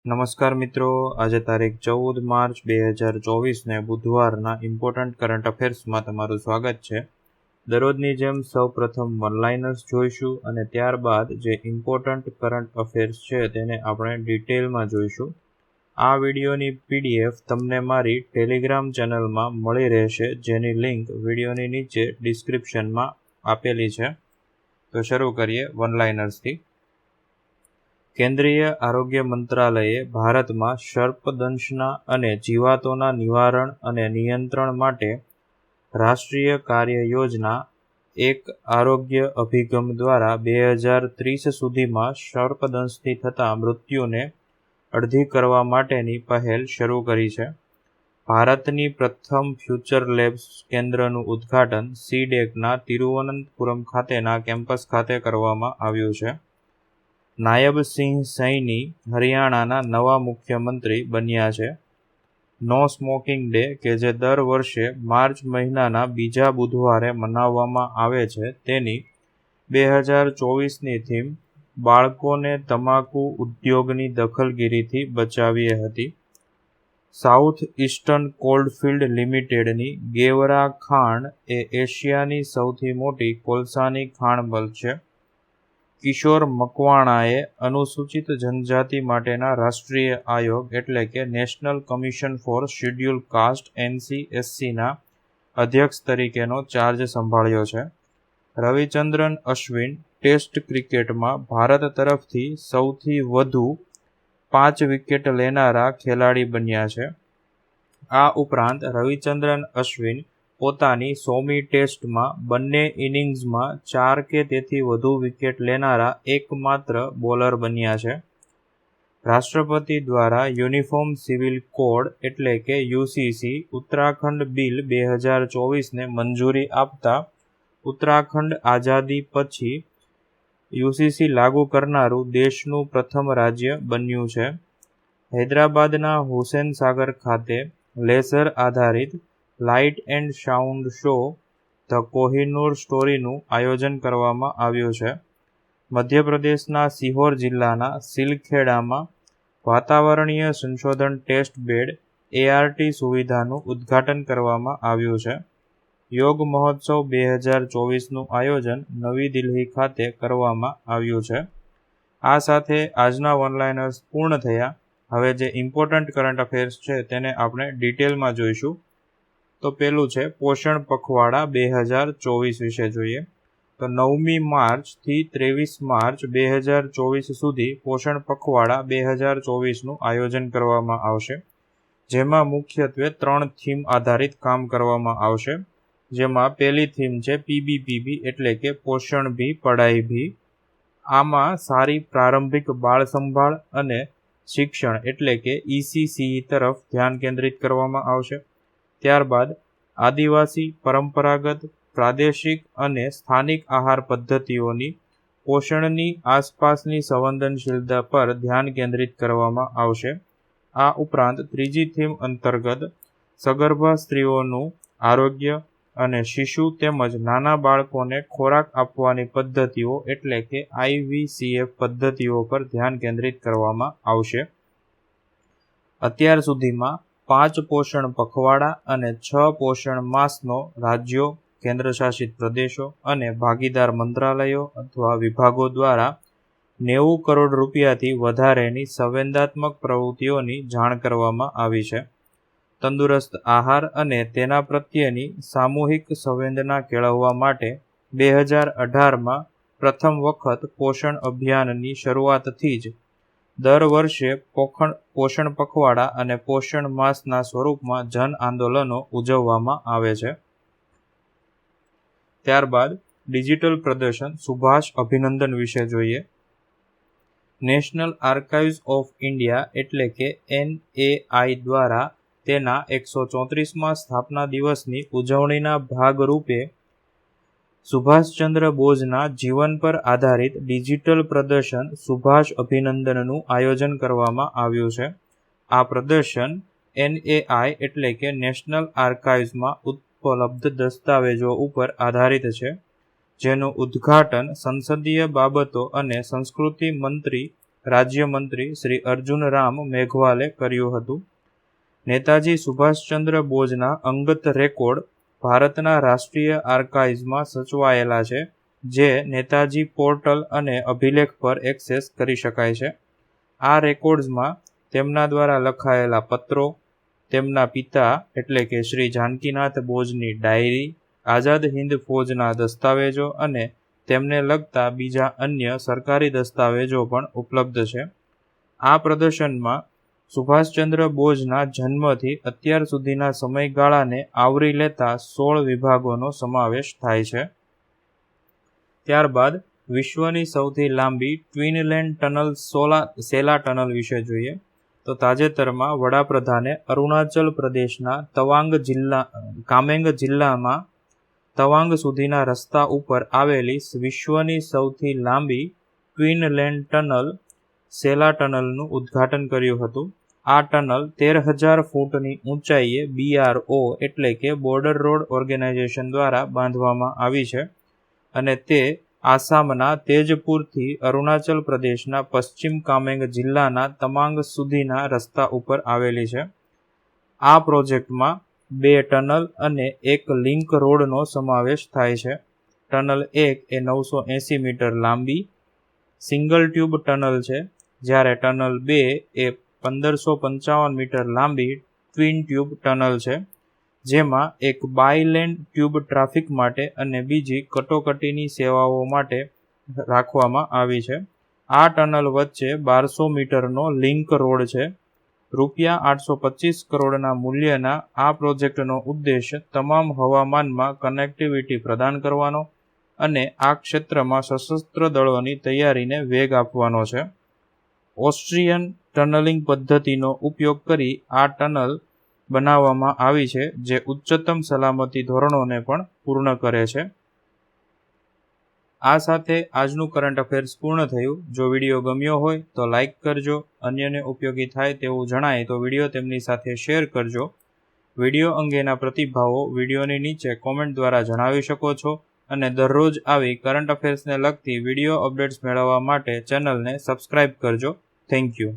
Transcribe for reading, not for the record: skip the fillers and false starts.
નમસ્કાર મિત્રો, આજે તારીખ 14 માર્ચ 2024 ને બુધવારના ઇમ્પોર્ટન્ટ કરંટ અફેર્સમાં તમારું સ્વાગત છે. દરરોજની જેમ સૌપ્રથમ વનલાઇનર્સ જોઈશું અને ત્યારબાદ જે ઇમ્પોર્ટન્ટ કરંટ અફેર્સ છે તેને આપણે ડિટેલમાં જોઈશું. આ વિડીયોની પીડીએફ તમને મારી ટેલિગ્રામ ચેનલમાં મળી રહેશે, જેની લિંક વિડીયોની નીચે ડિસ્ક્રિપ્શનમાં આપેલી છે. તો શરૂ કરીએ વનલાઇનર્સથી. કેન્દ્રીય આરોગ્ય મંત્રાલયે ભારતમાં સર્પદંશના અને જીવાતોના નિવારણ અને નિયંત્રણ માટે રાષ્ટ્રીય કાર્ય યોજના એક આરોગ્ય અભિગમ દ્વારા 2030 સુધીમાં સર્પદંશથી થતા મૃત્યુને અડધી કરવા માટેની પહેલ શરૂ કરી છે. ભારતની પ્રથમ ફ્યુચર લેબ્સ કેન્દ્રનું ઉદ્ઘાટન સીડેકના તિરુવનંતપુરમ ખાતેના કેમ્પસ ખાતે કરવામાં આવ્યું છે. નાયબ સિંહ સૈની હરિયાણાના નવા મુખ્યમંત્રી બન્યા છે. નો સ્મોકિંગ ડે, કે જે દર વર્ષે માર્ચ મહિનાના બીજા બુધવારે મનાવવામાં આવે છે, તેની 2024ની થીમ બાળકોને તમાકુ ઉદ્યોગની દખલગીરીથી બચાવીએ હતી. સાઉથ ઇસ્ટર્ન કોલ્ડફિલ્ડ લિમિટેડની ગેવરા ખાણ એ એશિયાની સૌથી મોટી કોલસાની ખાણ મિલ છે. કિશોર મકવાણાએ અનુસૂચિત જનજાતિ માટેના રાષ્ટ્રીય આયોગ એટલે કે national commission for schedule caste NCSCના અધ્યક્ષ તરીકેનો ચાર્જ સંભાળ્યો છે. રવિચંદ્રન અશ્વિન ટેસ્ટ ક્રિકેટમાં ભારત તરફથી સૌથી વધુ 5 વિકેટ લેનારા ખેલાડી બન્યા છે. આ ઉપરાંત રવિચંદ્રન અશ્વિન પોતાની 100મી ટેસ્ટમાં બંને ઇનિંગ્સમાં 4 કે તેથી વધુ વિકેટ લેનારા એકમાત્ર બોલર બન્યા છે. રાષ્ટ્રપતિ દ્વારા યુનિફોર્મ સિવિલ કોડ એટલે કે UCC ઉત્તરાખંડ બિલ 2024ને મંજૂરી આપતા ઉત્તરાખંડ આઝાદી પછી UCC લાગુ કરનારું દેશનું પ્રથમ રાજ્ય બન્યું છે. હૈદરાબાદના હુસેન સાગર ખાતે લેસર આધારિત light and sound show the Kohinoor સ્ટોરીનું આયોજન કરવામાં આવ્યું છે. મધ્યપ્રદેશના સિહોર જિલ્લાના સિલખેડામાં વાતાવરણીય સંશોધન ટેસ્ટ બેડ ART સુવિધાનું ઉદ્ઘાટન કરવામાં આવ્યું છે. યોગ મહોત્સવ 2024નું આયોજન નવી દિલ્હી ખાતે કરવામાં આવ્યું છે. આ સાથે આજના વનલાઇનર્સ પૂર્ણ થયા. હવે જે ઇમ્પોર્ટન્ટ કરંટ અફેર્સ છે તેને આપણે ડિટેલમાં જોઈશું. તો પેલું છે પોષણ પખવાડા 2024 વિશે જોઈએ. તો 9મી માર્ચથી 23 માર્ચ 2024 સુધી પોષણ પખવાડા 2024નું આયોજન કરવામાં આવશે, જેમાં મુખ્યત્વે 3 થીમ આધારિત કામ કરવામાં આવશે. જેમાં પહેલી થીમ છે PBPB એટલે કે પોષણ ભી પઢાઈ ભી. આમાં સારી પ્રારંભિક બાળ સંભાળ અને શિક્ષણ એટલે કે ECCE તરફ ધ્યાન કેન્દ્રિત કરવામાં આવશે. ત્યારબાદ આદિવાસી, પરંપરાગત, પ્રાદેશિક અને સ્થાનિક આહાર પદ્ધતિઓની પોષણની આસપાસની સંવેદનશીલતા પર ધ્યાન કેન્દ્રિત કરવામાં આવશે. આ ઉપરાંત ત્રીજી થીમ અંતર્ગત સગર્ભા સ્ત્રીઓનું આરોગ્ય અને શિશુ તેમજ નાના બાળકોને ખોરાક આપવાની પદ્ધતિઓ એટલે કે IVCF પદ્ધતિઓ પર ધ્યાન કેન્દ્રિત કરવામાં આવશે. અત્યાર સુધીમાં 5 પોષણ પખવાડા અને 6 પોષણ માસનો રાજ્યો, કેન્દ્રશાસિત પ્રદેશો અને ભાગીદાર મંત્રાલયો અથવા વિભાગો દ્વારા 90 કરોડ રૂપિયાથી વધારેની સંવેદનાત્મક પ્રવૃત્તિઓની જાણ કરવામાં આવી છે. તંદુરસ્ત આહાર અને તેના પ્રત્યેની સામૂહિક સંવેદના કેળવવા માટે 2018માં પ્રથમ વખત પોષણ અભિયાનની શરૂઆતથી જ દર વર્ષે પોષણ પખવાડા અને પોષણ માસના સ્વરૂપમાં જન આંદોલનો ઉજવવામાં આવે છે. ત્યારબાદ ડિજિટલ પ્રદર્શન સુભાષ અભિનંદન વિશે જોઈએ. નેશનલ આર્કાઇવ્સ ઓફ ઇન્ડિયા એટલે કે NAI દ્વારા તેના 134મા સ્થાપના દિવસની ઉજવણીના ભાગરૂપે સુભાષચંદ્ર બોઝના જીવન પર આધારિત ડિજિટલ પ્રદર્શન સુભાષ અભિનંદનનું આયોજન કરવામાં આવ્યું છે. આ પ્રદર્શન NAI એટલે કે નેશનલ આર્કાઇવ્સમાં ઉપલબ્ધ દસ્તાવેજો ઉપર આધારિત છે, જેનું ઉદ્ઘાટન સંસદીય બાબતો અને સંસ્કૃતિ મંત્રી રાજ્યમંત્રી શ્રી અર્જુન રામ મેઘવાલે કર્યું હતું. નેતાજી સુભાષચંદ્ર બોઝના અંગત રેકોર્ડ ભારતના રાષ્ટ્રીય આર્કાઇવ્સમાં સચવાયેલા છે, જે નેતાજી પોર્ટલ અને અભિલેખ પર એક્સેસ કરી શકાય છે. આ રેકોર્ડ્સમાં તેમના દ્વારા લખાયેલા પત્રો, તેમના પિતા એટલે કે શ્રી જાનકીનાથ બોઝની ડાયરી, આઝાદ હિન્દ ફૌજના દસ્તાવેજો અને તેમને લગતા બીજા અન્ય સરકારી દસ્તાવેજો પણ ઉપલબ્ધ છે. આ પ્રદર્શનમાં સુભાષચંદ્ર બોઝના જન્મથી અત્યાર સુધીના સમયગાળાને આવરી લેતા 16 વિભાગોનો સમાવેશ થાય છે. ત્યારબાદ વિશ્વની સૌથી લાંબી ટ્વિન લેન ટનલ સેલા ટનલ વિશે જોઈએ તો તાજેતરમાં વડાપ્રધાને અરુણાચલ પ્રદેશના કામેંગ જિલ્લામાં તવાંગ સુધીના રસ્તા ઉપર આવેલી વિશ્વની સૌથી લાંબી ટ્વિન લેન ટનલ સેલા ટનલનું ઉદ્ઘાટન કર્યું હતું. આ ટનલ 13,000 ફૂટની ઊંચાઈએ BRO એટલે કે બોર્ડર રોડ ઓર્ગેનાઇઝેશન દ્વારા બાંધવામાં આવી છે અને તે આસામના તેજપુરથી અરુણાચલ પ્રદેશના પશ્ચિમ કામેંગ જિલ્લાના તવાંગ સુધીના રસ્તા ઉપર આવેલી છે. આ પ્રોજેક્ટમાં 2 ટનલ અને 1 લિંક રોડનો સમાવેશ થાય છે. ટનલ 1 એ 980 મીટર લાંબી સિંગલ ટ્યુબ ટનલ છે, જ્યારે ટનલ 2 એ 1555 મીટર લાંબી ટ્વિન ટ્યુબ ટનલ છે, જેમાં એક બાયલેન ટ્યુબ ટ્રાફિક માટે અને બીજી કટોકટીની સેવાઓ માટે રાખવામાં આવી છે. આ ટનલ વચ્ચે 1200 મીટરનો લિંક રોડ છે. ₹825 કરોડના મૂલ્યના આ પ્રોજેક્ટનો ઉદ્દેશ તમામ હવામાનમાં કનેક્ટિવિટી પ્રદાન કરવાનો અને આ ક્ષેત્રમાં સશસ્ત્ર દળોની તૈયારીને વેગ આપવાનો છે. ઓસ્ટ્રિયન ટનલિંગ પદ્ધતિનો ઉપયોગ કરી આ ટનલ બનાવવામાં આવી છે, જે ઉચ્ચતમ સલામતી ધોરણોને પણ પૂર્ણ કરે છે. આ સાથે આજનું કરંટ અફેર્સ પૂર્ણ થયું. જો વિડીયો ગમ્યો હોય તો લાઇક કરજો. અન્યને ઉપયોગી થાય તેવું જણાય તો વિડીયો તેમની સાથે શેર કરજો. વિડીયો અંગેના પ્રતિભાવો વિડીયોની નીચે કોમેન્ટ દ્વારા જણાવી શકો છો અને દરરોજ આવી કરંટ અફેર્સને લગતી વિડીયો અપડેટ્સ મેળવવા માટે ચેનલને સબસ્ક્રાઇબ કરજો. Thank you.